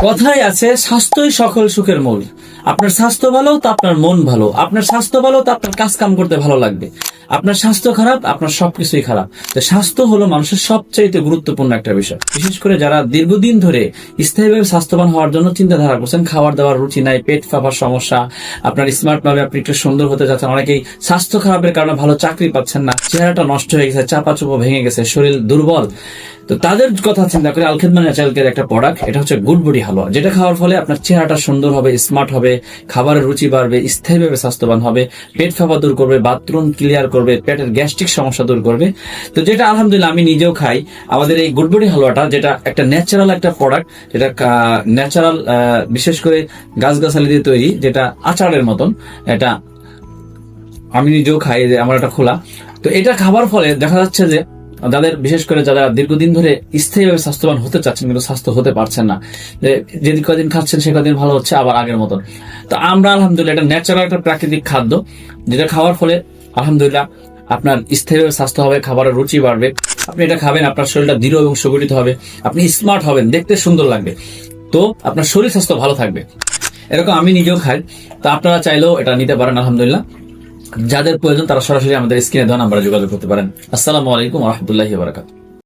কথাই আছে, স্বাস্থ্যই সকল সুখের মূল। আপনার স্বাস্থ্য ভালো তো আপনার মন ভালো, আপনার স্বাস্থ্য ভালো তো আপনার কাজ কাম করতে ভালো লাগবে। আপনার স্বাস্থ্য খারাপ, আপনার সবকিছুই খারাপ। তো স্বাস্থ্য হলো মানুষের সবচাইতে গুরুত্বপূর্ণ একটা বিষয়। বিশেষ করে যারা দীর্ঘদিন ধরে স্থায়ীভাবে স্বাস্থ্যবান হওয়ার জন্য চিন্তাধারা করছেন, খাবার দাবার রুচি নাই, পেট ফাঁপার সমস্যা, আপনার স্মার্ট ভাবে আপনি একটু সুন্দর হতে যাচ্ছেন, অনেকেই স্বাস্থ্য খারাপের কারণে ভালো চাকরি পাচ্ছেন না, চেহারাটা নষ্ট হয়ে গেছে, চাপা চুপো ভেঙে গেছে, শরীর দুর্বল। তো তাদের কথা চিন্তা করে আলখেদমা ন্যাচারালকের একটা প্রোডাক্ট, এটা হচ্ছে গুড বডি হালুয়া, যেটা খাওয়ার ফলে আপনার চেহারাটা সুন্দর হবে, স্মার্ট হবে, খাবারের রুচি বাড়বে, স্থায়ীভাবে স্বাস্থ্যবান হবে, পেট ফাঁপা দূর করবে, বাথরুম ক্লিয়ার করবে, পেটের গ্যাস্ট্রিক সমস্যা দূর করবে। তো যেটা আলহামদুলিল্লাহ আমি নিজেও খাই। আমাদের এই গুড বডি হালুয়াটা যেটা একটা ন্যাচারাল একটা প্রোডাক্ট, যেটা ন্যাচারাল বিশেষ করে গাছগাছালি দিয়ে তৈরি, যেটা আচারের মতন, এটা আমি নিজেও খাই, যে আমার একটা খোলা। তো এটা খাবার ফলে দেখা যাচ্ছে যে যাদের, বিশেষ করে যারা দীর্ঘদিন ধরে স্থায়ীভাবে স্বাস্থ্যবান হতে চাচ্ছেন কিন্তু স্বাস্থ্য হতে পারছেন না, যে কদিন খাচ্ছেন সে কদিন ভালো হচ্ছে, আবার আগের মতন। তো আমরা আলহামদুলিল্লাহ এটা ন্যাচারাল একটা প্রাকৃতিক খাদ্য, যেটা খাওয়ার ফলে আলহামদুলিল্লাহ আপনার স্থায়ীভাবে স্বাস্থ্য হবে, খাবারের রুচি বাড়বে। আপনি এটা খাবেন, আপনার শরীরটা দৃঢ় এবং সুগঠিত হবে, আপনি স্মার্ট হবেন, দেখতে সুন্দর লাগবে, তো আপনার শরীর স্বাস্থ্য ভালো থাকবে। এরকম আমি নিজেও খাই। তো আপনারা চাইলেও এটা নিতে পারেন আলহামদুলিল্লাহ। যাদের প্রয়োজন তারা সরাসরি আমাদের স্ক্রিনে দেওয়া নাম্বারে যোগাযোগ করতে পারেন। আসসালামু আলাইকুম ওয়া রাহমাতুল্লাহি ওয়া বারাকাতুহু।